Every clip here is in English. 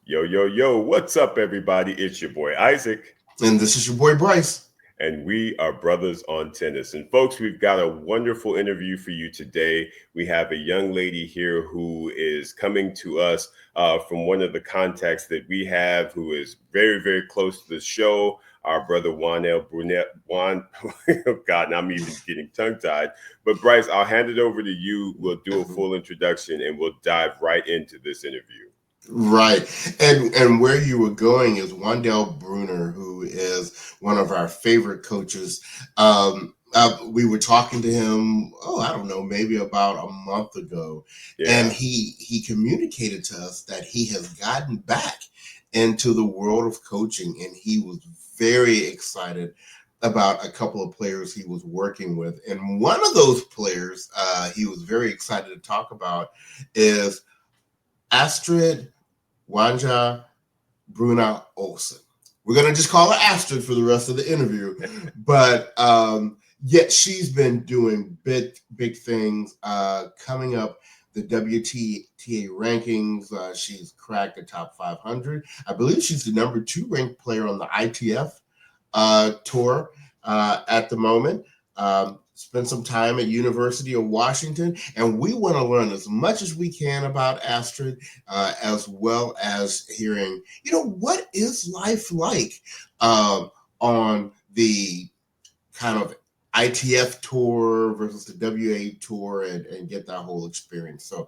Yo, yo, yo, what's up, everybody? It's your boy Isaac, And this is your boy Bryce. and we are brothers on tennis. And folks, we've got a wonderful interview for you today. We have a young lady here who is coming to us from one of the contacts that we have, who is very, very close to the show. Our brother Juan, oh God, now I'm even getting tongue tied. But Bryce, I'll hand it over to you. We'll do a full introduction and we'll dive right into this interview. Right. And where you were going is Wandell Bruner, who is one of our favorite coaches. We were talking to him, I don't know, maybe about a month ago. And Yeah. he communicated to us that he has gotten back into the world of coaching, and he was very excited about a couple of players he was working with. And one of those players he was very excited to talk about is Astrid Wanja Brune Olsen. We're going to just call her Astrid for the rest of the interview. But yet she's been doing big things. Coming up the WTA rankings, she's cracked the top 500. I believe she's the number 2 ranked player on the ITF tour at the moment. Spent some time at University of Washington, and we want to learn as much as we can about Astrid, as well as hearing, what is life like on the kind of ITF tour versus the WA tour, and get that whole experience. So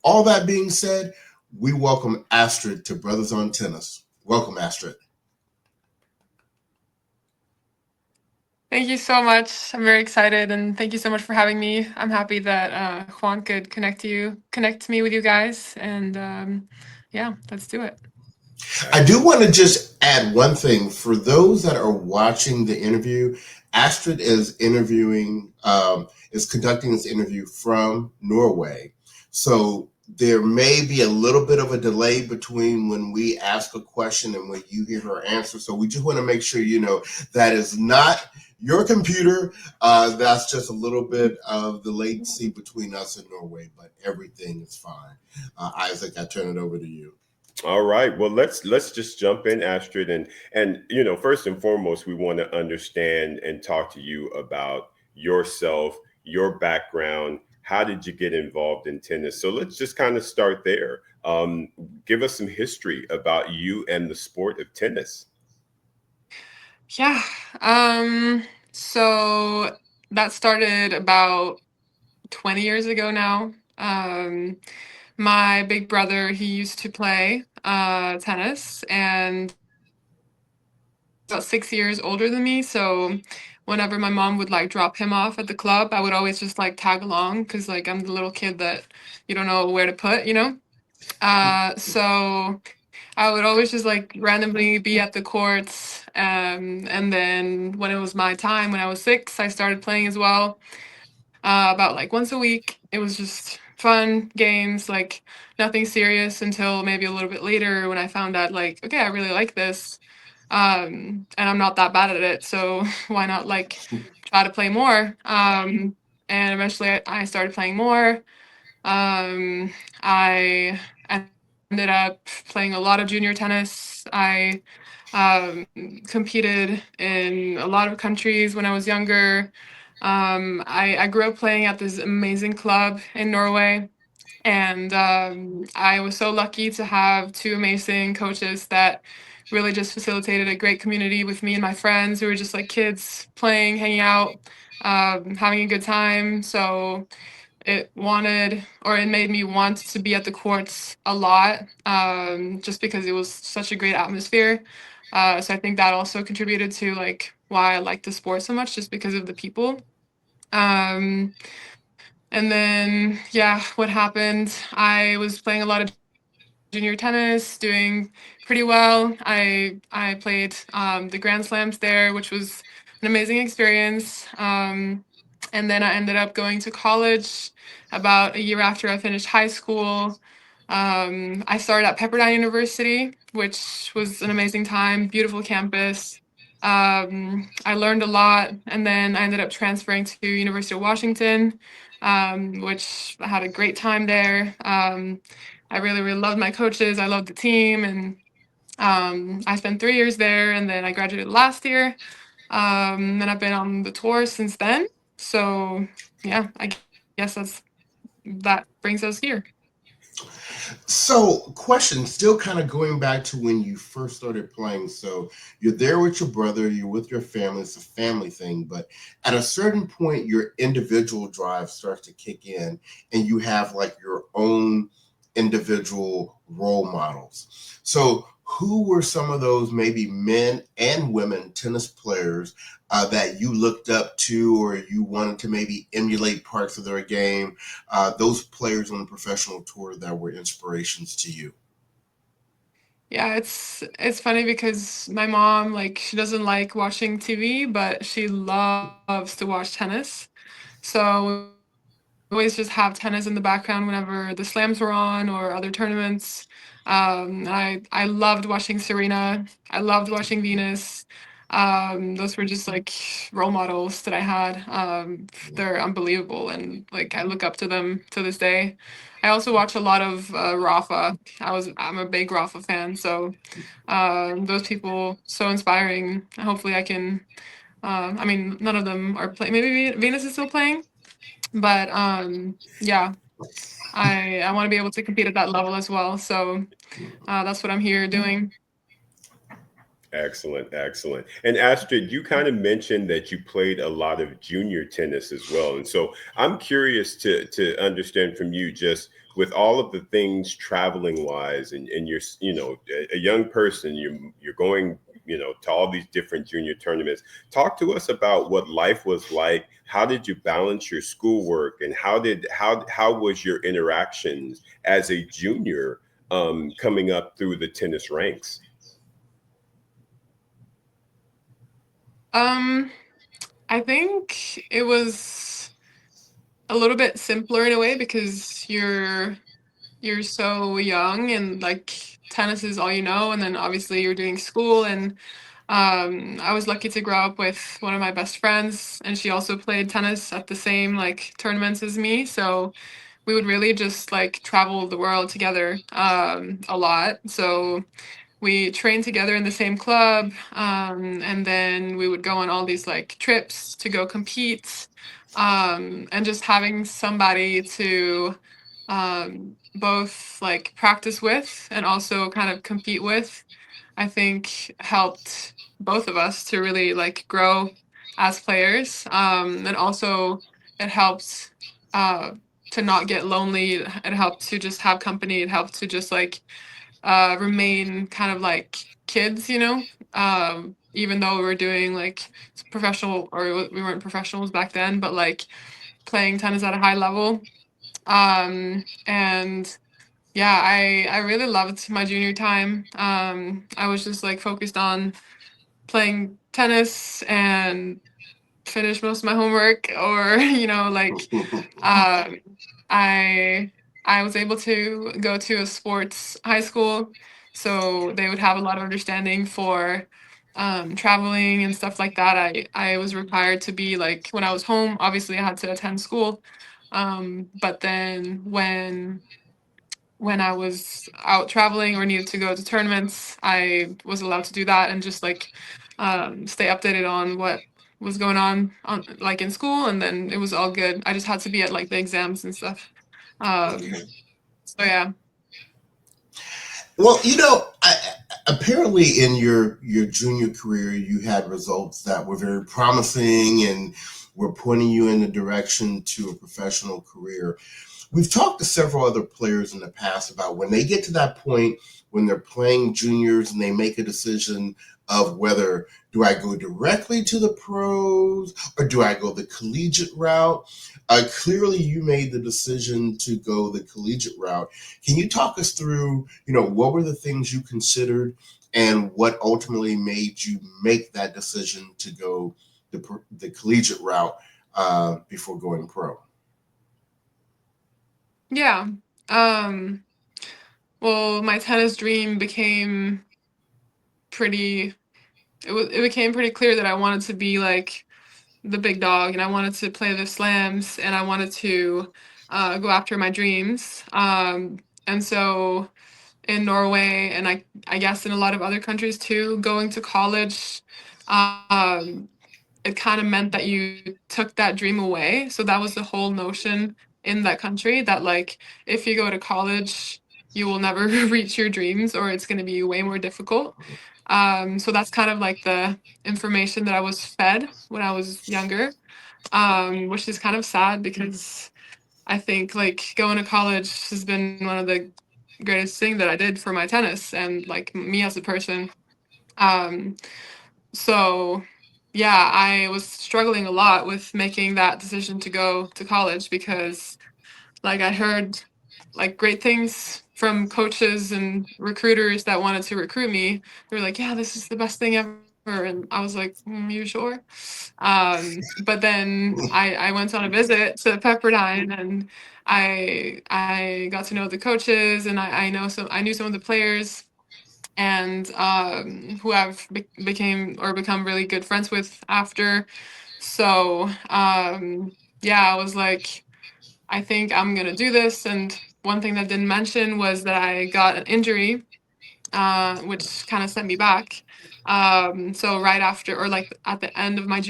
all that being said, we welcome Astrid to Brothers on Tennis. Welcome, Astrid. Thank you so much. I'm very excited, and thank you so much for having me. I'm happy that Juan could connect me with you guys, and yeah, let's do it. I do want to just add one thing for those that are watching the interview. Astrid is conducting this interview from Norway, so there may be a little bit of a delay between when we ask a question and when you hear her answer. So we just want to make sure that is not your computer. That's just a little bit of the latency between us and Norway, but everything is fine. Isaac, I turn it over to you. All right. Well, let's just jump in, Astrid, and first and foremost, we want to understand and talk to you about yourself, your background. How did you get involved in tennis? So let's just kind of start there. Give us some history about you and the sport of tennis. Yeah. So that started about 20 years ago now. My big brother, he used to play tennis, and about 6 years older than me. So whenever my mom would like drop him off at the club, I would always just like tag along because like I'm the little kid that you don't know where to put. So I would always just like randomly be at the courts. And then when it was my time, when I was 6, I started playing as well. About like once a week. It was just fun games, like nothing serious until maybe a little bit later when I found out like, okay, I really like this. And I'm not that bad at it, so why not like try to play more? And eventually I started playing more. I ended up playing a lot of junior tennis. I competed in a lot of countries when I was younger. I grew up playing at this amazing club in Norway. And I was so lucky to have 2 amazing coaches that really just facilitated a great community with me and my friends who were just like kids playing, hanging out, having a good time. So it made me want to be at the courts a lot, just because it was such a great atmosphere. So I think that also contributed to like why I like the sport so much, just because of the people. Um, and then, yeah, what happened? I was playing a lot of junior tennis, doing pretty well. I played the Grand Slams there, which was an amazing experience. And then I ended up going to college about a year after I finished high school. I started at Pepperdine University, which was an amazing time, beautiful campus. I learned a lot, and then I ended up transferring to University of Washington, which I had a great time there. I really, really loved my coaches. I loved the team, and I spent 3 years there, and then I graduated last year. And I've been on the tour since then. So yeah, I guess that brings us here. So, question, still kind of going back to when you first started playing. So, you're there with your brother, you're with your family, it's a family thing, but at a certain point, your individual drive starts to kick in, and you have like your own individual role models. So, who were some of those maybe men and women tennis players that you looked up to, or you wanted to maybe emulate parts of their game? Those players on the professional tour that were inspirations to you? Yeah, it's funny because my mom, like, she doesn't like watching TV, but she loves to watch tennis. So we always just have tennis in the background whenever the slams were on or other tournaments. I loved watching Serena. I loved watching Venus. Those were just like role models that I had. They're unbelievable, and like I look up to them to this day. I also watch a lot of Rafa. I'm a big Rafa fan, so those people so inspiring. Hopefully, I can. I mean, none of them are playing. Maybe Venus is still playing, but yeah, I want to be able to compete at that level as well. So that's what I'm here doing. Excellent, excellent. And Astrid, you kind of mentioned that you played a lot of junior tennis as well. And so I'm curious to understand from you, just with all of the things traveling wise, and you're, a young person, you're going, to all these different junior tournaments. Talk to us about what life was like. How did you balance your schoolwork, and how was your interactions as a junior coming up through the tennis ranks? Um, I think it was a little bit simpler in a way because you're so young and like tennis is all you know, and then obviously you're doing school. And I was lucky to grow up with one of my best friends, and she also played tennis at the same like tournaments as me. So we would really just like travel the world together a lot. So we trained together in the same club, and then we would go on all these like trips to go compete, and just having somebody to both like practice with and also kind of compete with, I think helped both of us to really like grow as players. And also it helped uh, to not get lonely. It helped to just have company. It helped to just like remain kind of like kids, even though we were doing like professional, or we weren't professionals back then, but like playing tennis at a high level. And yeah, I really loved my junior time. I was just like focused on playing tennis and finish most of my homework, or like um, I I was able to go to a sports high school, so they would have a lot of understanding for traveling and stuff like that. I was required to be like when I was home. Obviously, I had to attend school, but then when I was out traveling or needed to go to tournaments, I was allowed to do that and just like stay updated on what was going on like in school, and then it was all good. I just had to be at like the exams and stuff. Um, Okay. so yeah. Well, apparently in your junior career, you had results that were very promising and were pointing you in the direction to a professional career. We've talked to several other players in the past about when they get to that point when they're playing juniors and they make a decision of whether do I go directly to the pros or do I go the collegiate route. Clearly, you made the decision to go the collegiate route. Can you talk us through, what were the things you considered and what ultimately made you make that decision to go the collegiate route before going pro? Yeah. Um, well, my tennis dream became pretty it became pretty clear that I wanted to be like the big dog, and I wanted to play the slams, and I wanted to go after my dreams. And so in Norway, and I guess in a lot of other countries too, going to college, um, it kind of meant that you took that dream away. So that was the whole notion in that country, that like if you go to college, you will never reach your dreams, or it's going to be way more difficult. So that's kind of like the information that I was fed when I was younger, which is kind of sad because I think like going to college has been one of the greatest thing that I did for my tennis and like me as a person. Um, so yeah, I was struggling a lot with making that decision to go to college because like I heard like great things from coaches and recruiters that wanted to recruit me. They were like, "Yeah, this is the best thing ever." And I was like, "You sure?" But then I went on a visit to Pepperdine, and I got to know the coaches, and I knew some of the players, and who became or become really good friends with after. So yeah, I was like, I think I'm gonna do this. And one thing that I didn't mention was that I got an injury, which kind of set me back. So right after, or like at the end of my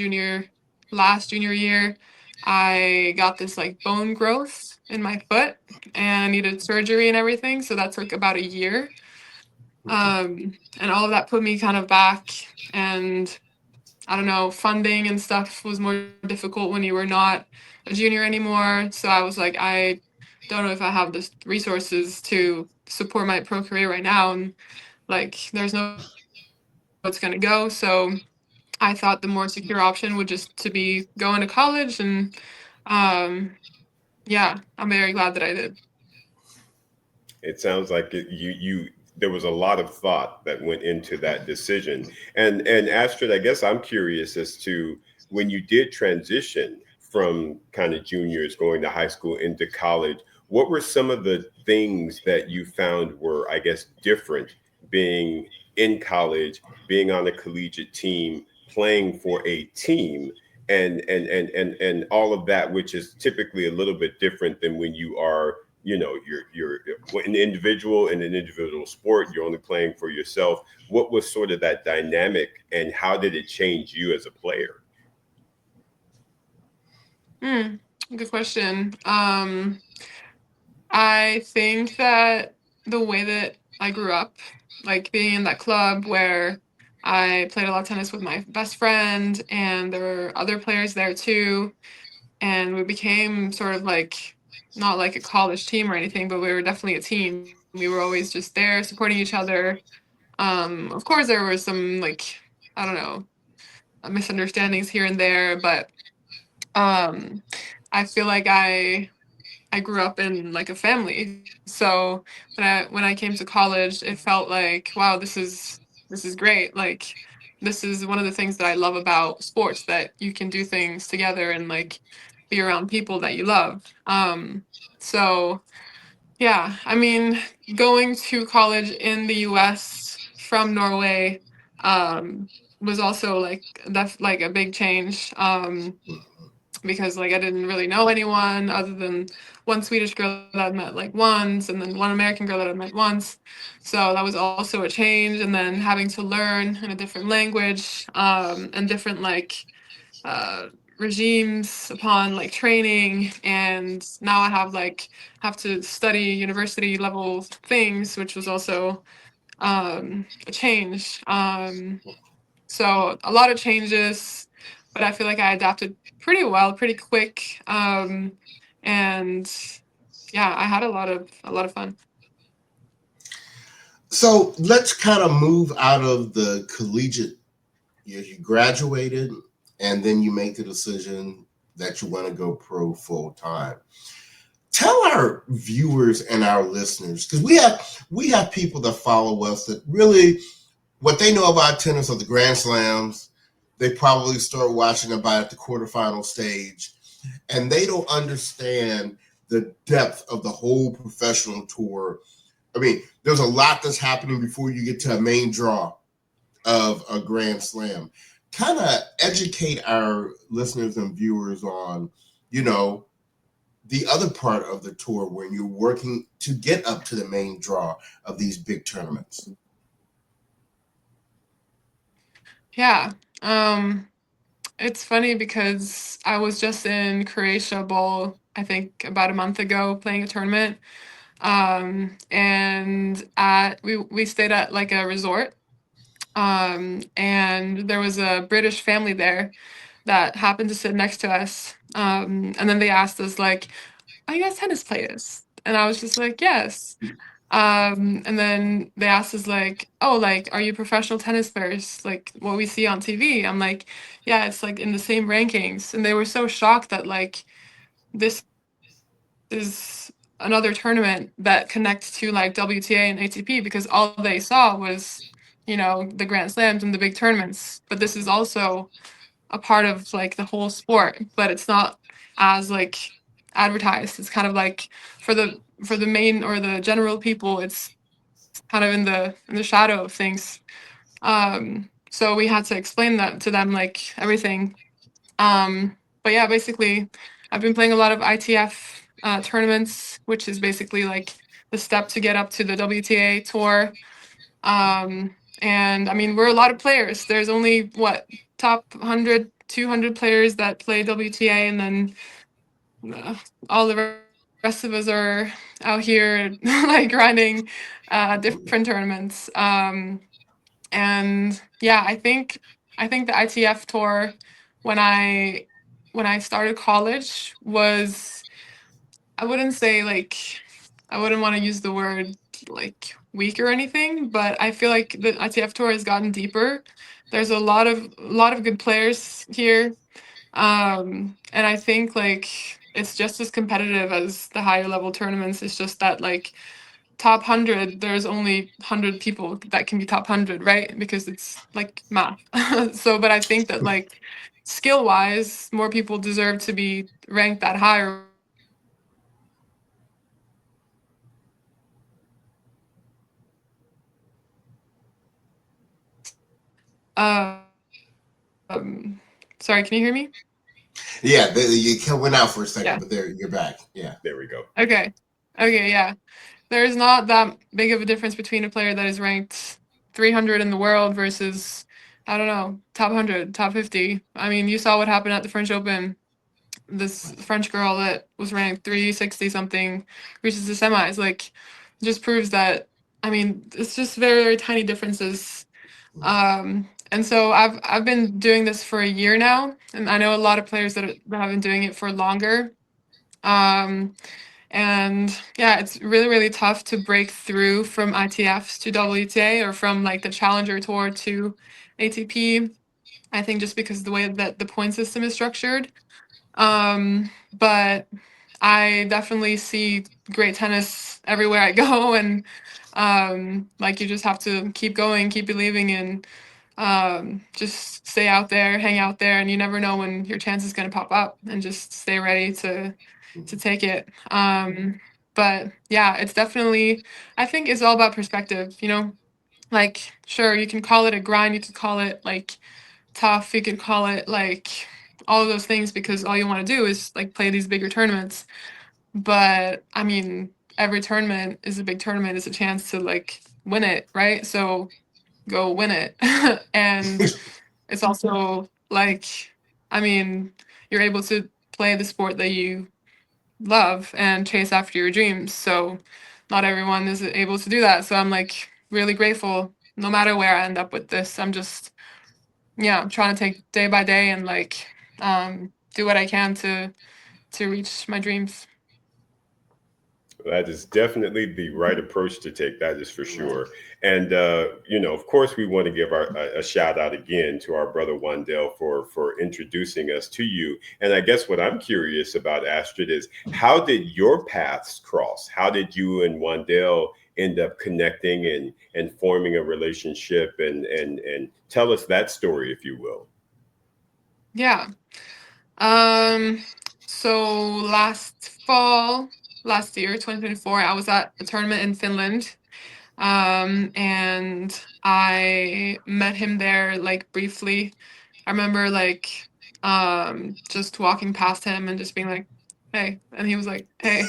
last junior year, I got this like bone growth in my foot and I needed surgery and everything. So that took about a year. And all of that put me kind of back. And I don't know, funding and stuff was more difficult when you were not a junior anymore. So I was like, I don't know if I have the resources to support my pro career right now. And like, there's no it's going to go. So I thought the more secure option would just to be going to college. And yeah, I'm very glad that I did. It sounds like you there was a lot of thought that went into that decision. And Astrid, I guess I'm curious as to when you did transition from kind of juniors going to high school into college, what were some of the things that you found were, I guess, different being in college, being on a collegiate team, playing for a team, and all of that, which is typically a little bit different than when you are, you're an individual in an individual sport. You're only playing for yourself. What was sort of that dynamic, and how did it change you as a player? Hmm, good question. I think that the way that I grew up, like being in that club where I played a lot of tennis with my best friend, and there were other players there too, and we became sort of like not like a college team or anything, but we were definitely a team. We were always just there supporting each other. Of course, there were some like I don't know misunderstandings here and there, but um, I feel like I grew up in like a family. So when I came to college, it felt like, wow, this is great. Like this is one of the things that I love about sports, that you can do things together and like be around people that you love. So yeah, I mean, going to college in the US from Norway was also like that's like a big change. Because like I didn't really know anyone other than one Swedish girl that I'd met like once, and then one American girl that I'd met once. So that was also a change, and then having to learn in a different language, and different like uh, regimes upon like training, and now I have to study university level things, which was also a change. So a lot of changes, but I feel like I adapted pretty well, pretty quick. And yeah, I had a lot of fun. So let's kind of move out of the collegiate. You graduated, and then you make the decision that you want to go pro full time. Tell our viewers and our listeners, because we have people that follow us that really what they know about tennis are the Grand Slams. They probably start watching about at the quarterfinal stage, and they don't understand the depth of the whole professional tour. I mean, there's a lot that's happening before you get to a main draw of a Grand Slam. Kind of educate our listeners and viewers on, you know, the other part of the tour when you're working to get up to the main draw of these big tournaments? Yeah. It's funny because I was just in Croatia Bowl, I think about a month ago, playing a tournament. And we stayed at like a resort. And there was a British family there that happened to sit next to us. And then they asked us like, "Are you guys tennis players?" And I was just like, "Yes." And then they asked us like, "Oh, like, are you professional tennis players? Like what we see on TV?" I'm like, "Yeah, it's like in the same rankings." And they were so shocked that like this is another tournament that connects to like WTA and ATP because all they saw was, the Grand Slams and the big tournaments. But this is also a part of like the whole sport, but it's not as like advertised. It's kind of like for the main or the general people, it's kind of in the shadow of things. So we had to explain that to them, like everything. But yeah, basically, I've been playing a lot of ITF tournaments, which is basically like the step to get up to the WTA tour. And I mean, we're a lot of players. There's only what, top 100, 200 players that play WTA, and then uh, all the rest of us are out here like grinding different tournaments. And yeah, I think the ITF tour when I when I started college was, I wouldn't say like, I wouldn't want to use the word like weak or anything, but I feel like the ITF tour has gotten deeper. There's a lot of good players here. And I think like it's just as competitive as the higher level tournaments. It's just that like top 100, there's only 100 people that can be top 100, right? Because it's like math. So, but I think that like skill wise, more people deserve to be ranked that high or sorry, can you hear me? Yeah, you went out for a second, Yeah. but there you're back. Yeah. There we go. Okay. Okay, yeah. There's not that big of a difference between a player that is ranked 300 in the world versus, I don't know, top 100, top 50. I mean, you saw what happened at the French Open. This Right. French girl that was ranked 360 something reaches the semis. Like, just proves that, I mean, it's just very, very tiny differences. And so I've been doing this for a year now, and I know a lot of players that have been doing it for longer. Um, and yeah, it's really, really tough to break through from ITFs to WTA or from like the Challenger Tour to ATP. I think just because of the way that the point system is structured. But I definitely see great tennis everywhere I go, and like you just have to keep going, keep believing, and just stay out there, hang out there, and you never know when your chance is going to pop up, and just stay ready to take it. But yeah, it's definitely, I think it's all about perspective, like sure you can call it a grind, you could call it like tough, you could call it like all of those things because all you want to do is like play these bigger tournaments. But I mean, every tournament is a big tournament, is a chance to like win it, right? So go win it. And it's also like, I mean, you're able to play the sport that you love and chase after your dreams. So not everyone is able to do that. So I'm like really grateful no matter where I end up with this. I'm just, yeah, I'm trying to take day by day and like do what I can to reach my dreams. That is definitely the right approach to take. That is for Right. sure. And of course, we want to give a shout out again to our brother Wandell for introducing us to you. And I guess what I'm curious about, Astrid, is how did your paths cross? How did you and Wandell end up connecting and forming a relationship? And tell us that story, if you will. Yeah. Um so last year, 2024, I was at a tournament in Finland. And I met him there like briefly. I remember like just walking past him and just being like, hey. And he was like, hey.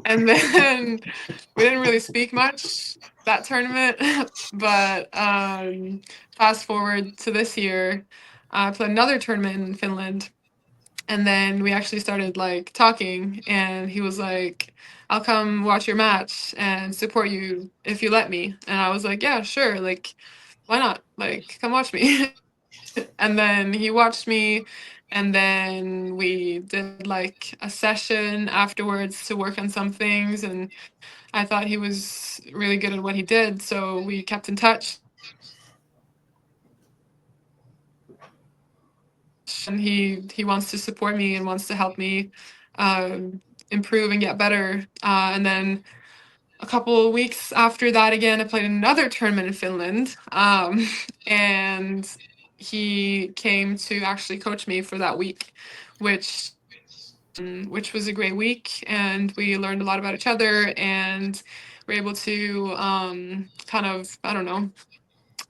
And then we didn't really speak much that tournament. But fast forward to this year, I played another tournament in Finland. And then we actually started like talking, and he was like, I'll come watch your match and support you if you let me. And I was like, yeah, sure. Like, why not? Like, come watch me. And then he watched me, and then we did like a session afterwards to work on some things. And I thought he was really good at what he did. So we kept in touch, and he wants to support me and wants to help me improve and get better. And then a couple of weeks after that, again, I played another tournament in Finland, and he came to actually coach me for that week, which which was a great week, and we learned a lot about each other, and we're able to kind of, I don't know,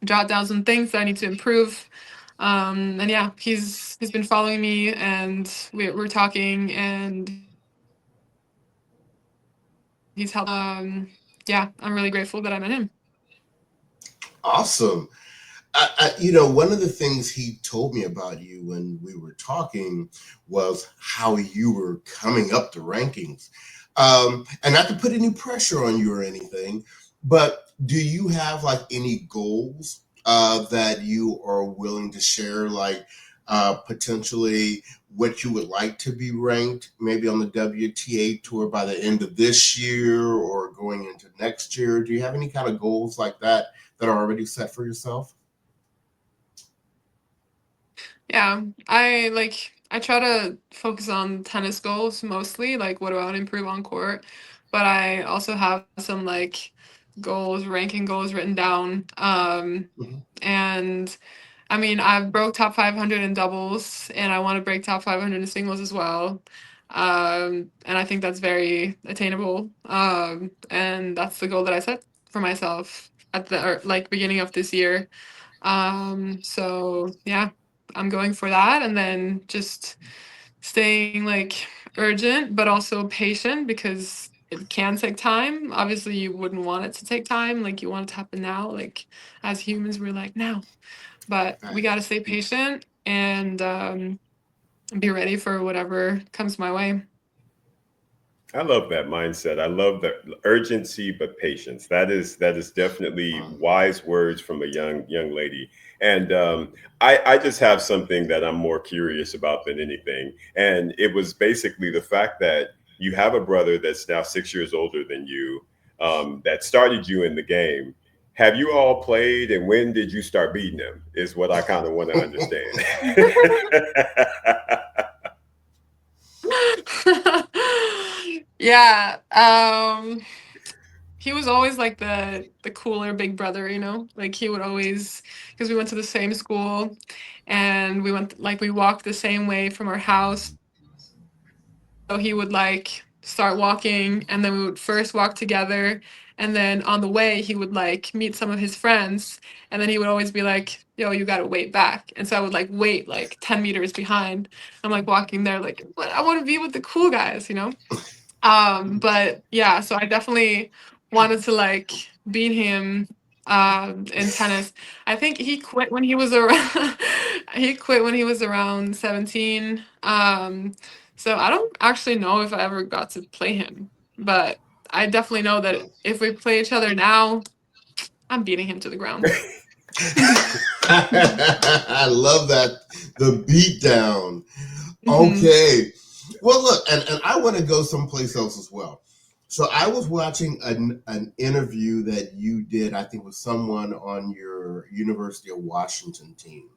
jot down some things that I need to improve. And yeah, he's been following me, and we're talking, and he's helped. Yeah, I'm really grateful that I met him. Awesome. One of the things he told me about you when we were talking was how you were coming up the rankings. And not to put any pressure on you or anything, but do you have like any goals that you are willing to share, like potentially what you would like to be ranked maybe on the WTA tour by the end of this year or going into next year? Do you have any kind of goals like that are already set for yourself? Yeah, I try to focus on tennis goals mostly, like what do I want to improve on court, but I also have some like goals, ranking goals written down. Mhm. And I mean, I've broke top 500 in doubles, and I want to break top 500 in singles as well. And I think that's very attainable. And that's the goal that I set for myself at the like beginning of this year. So yeah, I'm going for that, and then just staying like urgent but also patient, because it can take time. Obviously, you wouldn't want it to take time. Like, you want it to happen now. Like, as humans, we're like now, but we Right. got to stay patient and be ready for whatever comes my way. I love that mindset. I love the urgency but patience. That is definitely Um, wise words from a young lady. And I just have something that I'm more curious about than anything. And it was basically the fact that you have a brother that's now 6 years older than you, that started you in the game. Have you all played, and when did you start beating him? Is what I kind of want to understand. Yeah. He was always like the cooler big brother, you know? Like, he would always, because we went to the same school, and we walked the same way from our house. So he would like start walking, and then we would first walk together, and then on the way he would like meet some of his friends, and then he would always be like, yo, you gotta wait back. And so I would like wait like 10 meters behind. I'm like walking there like, but I want to be with the cool guys, you know? But yeah, so I definitely wanted to like beat him in tennis. I think he quit when he was around he quit when he was around 17. So I don't actually know if I ever got to play him, but I definitely know that if we play each other now, I'm beating him to the ground. I love that. The beat down. Hmm. Okay. Well, look, and I want to go someplace else as well. So I was watching an interview that you did, I think, with someone on your University of Washington team.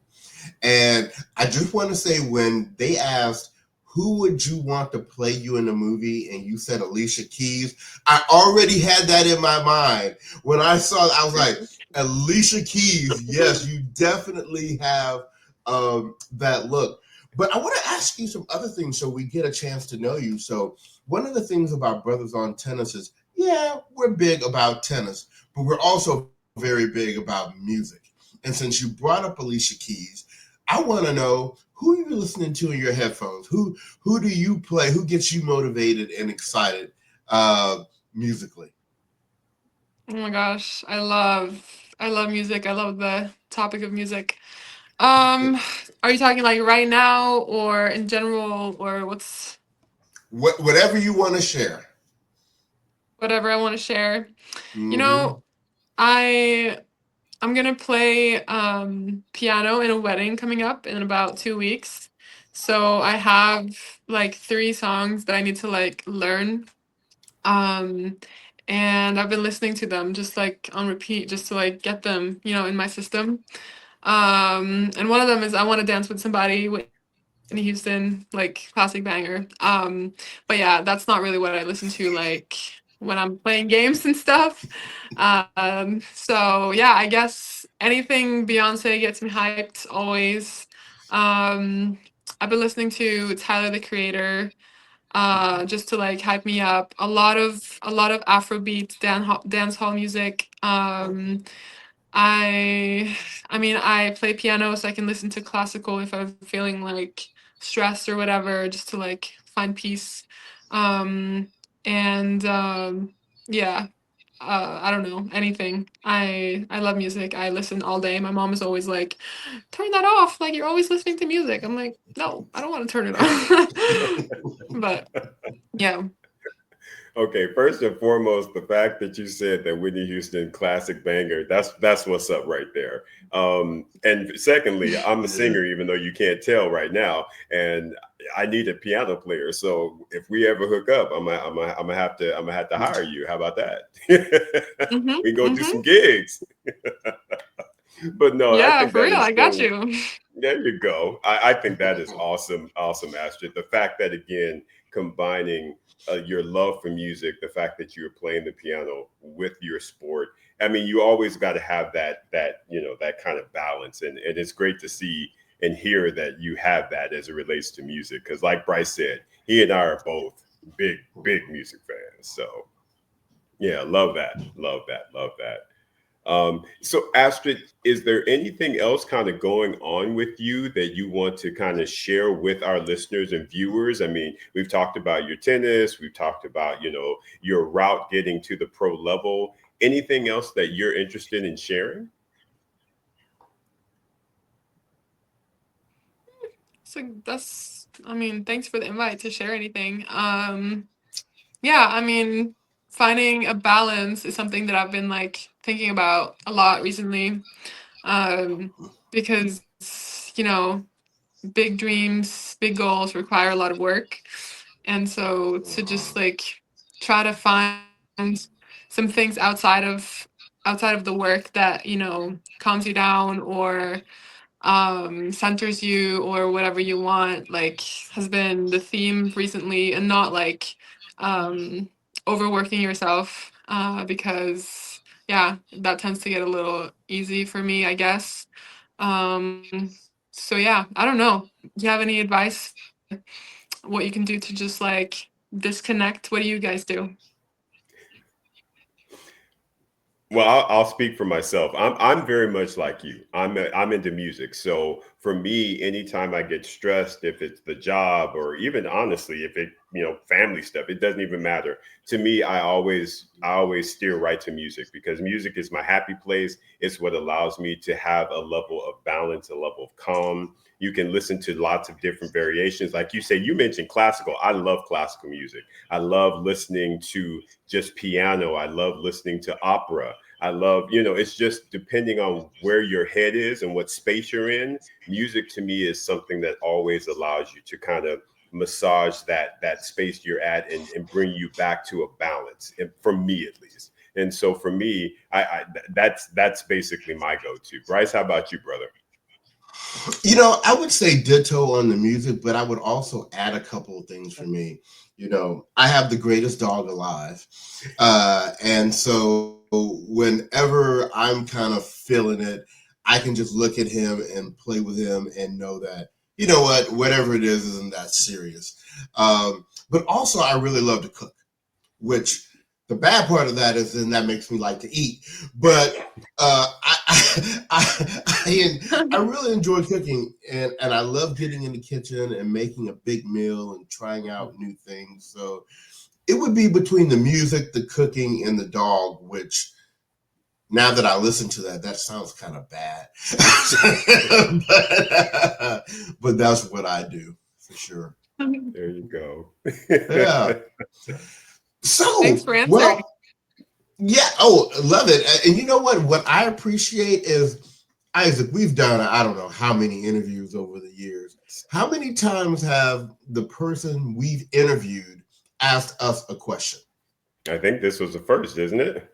And I just want to say, when they asked, who would you want to play you in the movie? And you said Alicia Keys. I already had that in my mind. When I saw it, I was like, Alicia Keys, yes, you definitely have that look. But I want to ask you some other things so we get a chance to know you. So, one of the things about Brothers on Tennis is, yeah, we're big about tennis, but we're also very big about music. And since you brought up Alicia Keys, I want to know who are you listening to in your headphones. Who do you play? Who gets you motivated and excited musically? Oh my gosh, I love music. I love the topic of music. Are you talking like right now or in general or what's Whatever you want to share. whatever I want to share? You Mm-hmm. know, I I'm gonna play piano in a wedding coming up in about 2 weeks. So I have like 3 songs that I need to like learn. Um, and I've been listening to them just like on repeat just to like get them, in my system. And one of them is I Want to Dance with Somebody, Whitney Houston, like classic banger. But yeah, that's not really what I listen to like when I'm playing games and stuff. So yeah, I guess anything Beyonce gets me hyped always. Um, I've been listening to Tyler the Creator, just to like hype me up. A lot of Afrobeat dance hall music. I I mean, I play piano so I can listen to classical if I'm feeling like stressed or whatever, just to like find peace. Um, and yeah, I don't know, anything. I love music. I listen all day. My mom is always like, "Turn that off. Like you're always listening to music." I'm like, "No, I don't want to turn it off." But yeah. Okay, first and foremost, the fact that you said that Whitney Houston classic banger, that's what's up right there. And secondly, I'm a Yeah. singer, even though you can't tell right now, and I need a piano player. So if we ever hook up, I'm gonna have to hire you. How about that? Mhm. We can go do Mhm. some gigs. But no, I Yeah, think for that real. is I got so. you. There you go. I think that is awesome, awesome, Astrid. The fact that again, combining your love for music, the fact that you're playing the piano with your sport. I mean, you always got to have that kind of balance, and it's great to see and hear that you have that as it relates to music. Because, like Bryce said, he and I are both big music fans. So yeah, love that, love that, love that. So, Astrid, is there anything else kind of going on with you that you want to kind of share with our listeners and viewers? I mean, we've talked about your tennis, we've talked about, your route getting to the pro level. Anything else that you're interested in sharing? So I mean, thanks for the invite to share anything. Yeah, I mean, finding a balance is something that I've been like thinking about a lot recently. Because, you know, big dreams, big goals require a lot of work. And so to just like try to find some things outside of the work that, calms you down or centers you or whatever you want, like has been the theme recently, and not like um overworking yourself, because yeah, that tends to get a little easy for me, I guess. So yeah, I don't know. Do you have any advice what you can do to just like disconnect? What do you guys do? Well, I'll speak for myself. I'm very much like you. I'm into music. So for me, anytime I get stressed, if it's the job or even honestly, if it family stuff, it doesn't even matter. To me, I always steer right to music because music is my happy place. It's what allows me to have a level of balance, a level of calm. You can listen to lots of different variations. Like you say, you mentioned classical. I love classical music. I love listening to just piano. I love listening to opera. I love, it's just depending on where your head is and what space you're in. Music to me is something that always allows you to kind of massage that space you're at and bring you back to a balance, and for me at least. And so for me, that's basically my go-to. Bryce, how about you, brother? I would say ditto on the music, but I would also add a couple of things for me. I have the greatest dog alive. And so whenever I'm kind of feeling it, I can just look at him and play with him and know that, whatever it is isn't that serious. But also, I really love to cook, which The bad part of that is then that makes me like to eat. But I really enjoy cooking, and I love getting in the kitchen and making a big meal and trying out new things. So it would be between the music, the cooking, and the dog, which now that I listen to that, that sounds kind of bad. but that's what I do for sure. There you go. Yeah. So, Thanks for answering. well, yeah. Oh, love it. And you know what? What I appreciate is, Isaac, we've done, I don't know how many interviews over the years. How many times have the person we've interviewed asked us a question? I think this was the first, isn't it?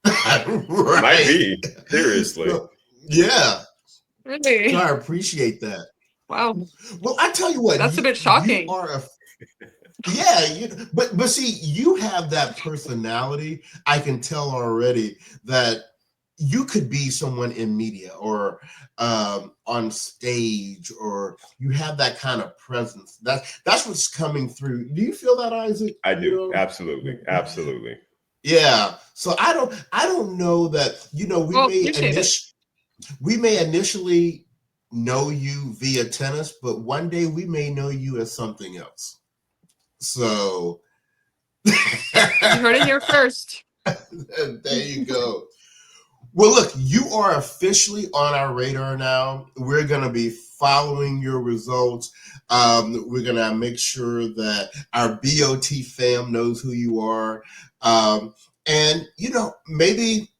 Right. Might be. Seriously. So, yeah. Really? So I appreciate that. Wow. Well, I tell you what. That's a bit shocking. You are yeah, but see, you have that personality. I can tell already that you could be someone in media or on stage, or you have that kind of presence. That's what's coming through. Do you feel that, Isaac? I do. Absolutely. Absolutely. Yeah. So I don't know that, we may initially know you via tennis, but one day we may know you as something else. So you heard it here first. There you go. Well, look, you are officially on our radar now. We're going to be following your results. We're going to make sure that our BOT fam knows who you are. And, maybe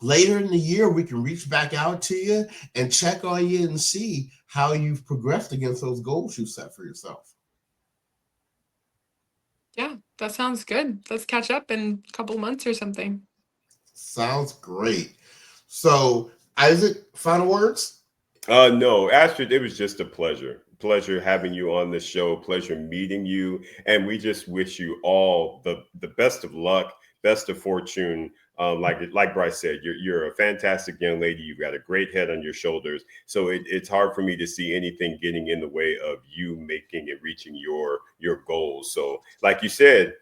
later in the year, we can reach back out to you and check on you and see how you've progressed against those goals you set for yourself. Yeah, that sounds good. Let's catch up in a couple months or something. Sounds great. So, Isaac, final words? No, Astrid, it was just a pleasure. Pleasure having you on the show. Pleasure meeting you. And we just wish you all the best of luck, best of fortune. Like Bryce said, you're a fantastic young lady. You've got a great head on your shoulders. So it's hard for me to see anything getting in the way of you making and reaching your goals. So like you said,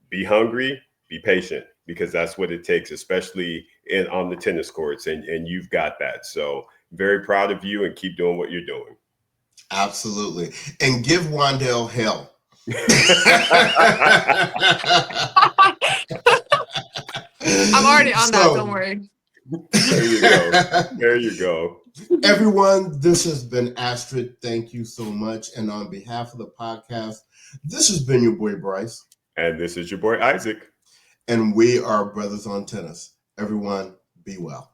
be hungry, be patient, because that's what it takes, especially on the tennis courts. And you've got that. So very proud of you, and keep doing what you're doing. Absolutely. And give Wandell hell. I'm already on that, don't worry. There you go. There you go. Everyone, this has been Astrid. Thank you so much. And on behalf of the podcast, this has been your boy Bryce. And this is your boy Isaac. And we are Brothers on Tennis. Everyone, be well.